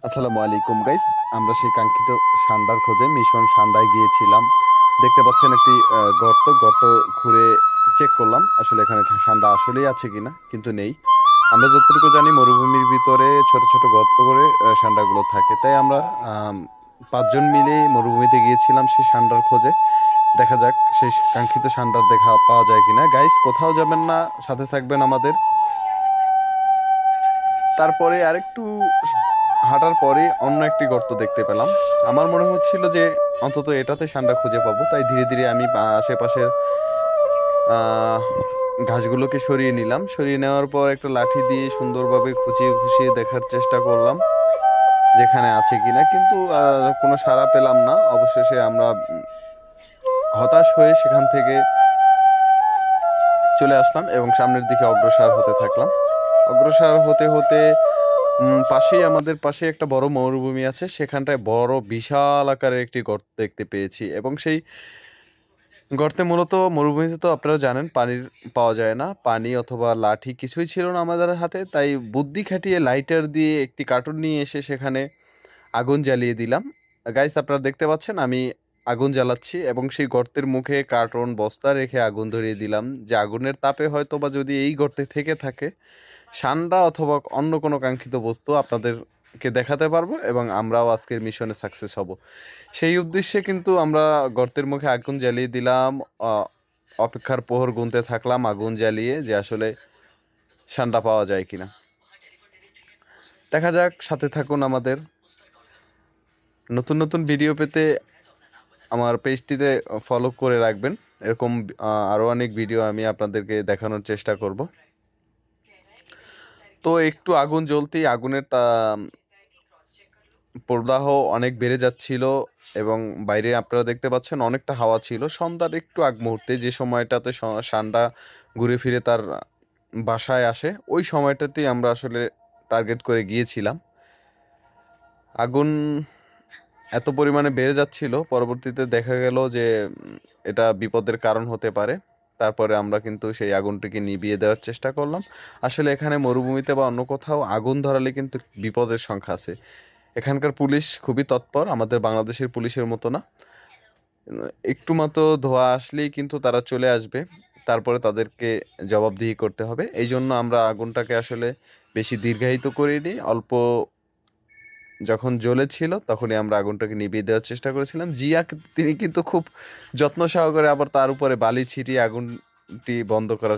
আসসালামু আলাইকুম গাইস। আমরা সেই কাঙ্ক্ষিত সান্ডার খোঁজে মিশন সান্ডায় গিয়েছিলাম। দেখতে পাচ্ছেন একটি গর্ত খুঁড়ে চেক করলাম আসলে এখানে সান্ডা আসলেই আছে কিনা, কিন্তু নেই। আমরা যতটুকু জানি মরুভূমির ভিতরে ছোট ছোট গর্ত করে সান্ডাগুলো থাকে, তাই আমরা 5 জন মিলে মরুভূমিতে গিয়েছিলাম সেই সান্ডার খোঁজে। দেখা যাক সেই কাঙ্ক্ষিত সান্ডার দেখা পাওয়া যায় কিনা। গাইস, কোথাও যাবেন না, সাথে থাকবেন আমাদের। তারপরে আরেকটু হাঁটার পরে অন্য একটি গর্ত দেখতে পেলাম। আমার মনে হচ্ছিল যে অন্তত এটাতে সান্ডা খুঁজে পাবো, তাই ধীরে ধীরে আমি আশেপাশের আহ, ঘাসগুলোকে সরিয়ে নিলাম। সরিয়ে নেওয়ার পর একটা লাঠি দিয়ে সুন্দরভাবে খুঁচিয়ে খুঁচিয়ে দেখার চেষ্টা করলাম যেখানে আছে কিনা, কিন্তু কোনো সাড়া পেলাম না। অবশেষে আমরা হতাশ হয়ে সেখান থেকে চলে আসলাম এবং সামনের দিকে অগ্রসর হতে থাকলাম। অগ্রসর হতে হতে পাশেই আমাদের পাশে একটা বড় মরুভূমি আছে, সেখানটায় বড় বিশাল আকারের একটি গর্ত দেখতে পেয়েছি। এবং সেই গর্তে মূলত, মরুভূমিতে তো আপনারা জানেন পানির পাওয়া যায় না, পানি অথবা লাঠি কিছুই ছিল না আমাদের হাতে, তাই বুদ্ধি খাটিয়ে লাইটার দিয়ে একটি কার্টুন নিয়ে এসে সেখানে আগুন জ্বালিয়ে দিলাম। গাইস, আপনারা দেখতে পাচ্ছেন আমি আগুন জ্বালাচ্ছি এবং সেই গর্তের মুখে কার্টন বস্তা রেখে আগুন ধরিয়ে দিলাম, যে আগুনের তাপে হয়তো বা যদি এই গর্তে থেকে থাকে সান্ডা অথবা অন্য কোনো কাঙ্ক্ষিত বস্তু আপনাদেরকে দেখাতে পারবো এবং আমরাও আজকের মিশনে সাকসেস হব। সেই উদ্দেশ্যে কিন্তু আমরা গর্তের মুখে আগুন জ্বালিয়ে দিলাম। অপেক্ষার প্রহর গুনতে থাকলাম আগুন জ্বালিয়ে, যে আসলে সান্ডা পাওয়া যায় কিনা। দেখা যাক, সাথে থাকুন আমাদের। নতুন নতুন ভিডিও পেতে আমার পেজটিতে ফলো করে রাখবেন। এরকম আরও অনেক ভিডিও আমি আপনাদেরকে দেখানোর চেষ্টা করব। তো একটু আগুন জ্বলতেই আগুনের প্রদাহ অনেক বেড়ে যাচ্ছিল এবং বাইরে আপনারা দেখতে পাচ্ছেন অনেকটা হাওয়া ছিল। সন্ধ্যার একটু আগ মুহূর্তে, যে সময়টাতে সান্ডা ঘুরে ফিরে তার বাসায় আসে, ওই সময়টাতেই আমরা আসলে টার্গেট করে গিয়েছিলাম। আগুন এত পরিমাণে বেড়ে যাচ্ছিল, পরবর্তীতে দেখা গেল যে এটা বিপদের কারণ হতে পারে। তারপরে আমরা কিন্তু সেই আগুনটিকে নিভিয়ে দেওয়ার চেষ্টা করলাম। আসলে এখানে মরুভূমিতে বা অন্য কোথাও আগুন ধরালে কিন্তু বিপদের সংখ্যা আছে। এখানকার পুলিশ খুবই তৎপর, আমাদের বাংলাদেশের পুলিশের মতো না। একটু মতো ধোঁয়া আসলেই কিন্তু তারা চলে আসবে, তারপরে তাদেরকে জবাবদিহি করতে হবে। এই জন্য আমরা আগুনটাকে আসলে বেশি দীর্ঘায়িত করিনি। অল্প যখন জ্বলেছিল তখনই আমরা আগুনটাকে নিভিয়ে দেওয়ার চেষ্টা করেছিলাম। জিয়া তিনি কিন্তু খুব যত্ন সহকারে আবার তার উপরে বালি ছিটিয়ে আগুনটি বন্ধ করার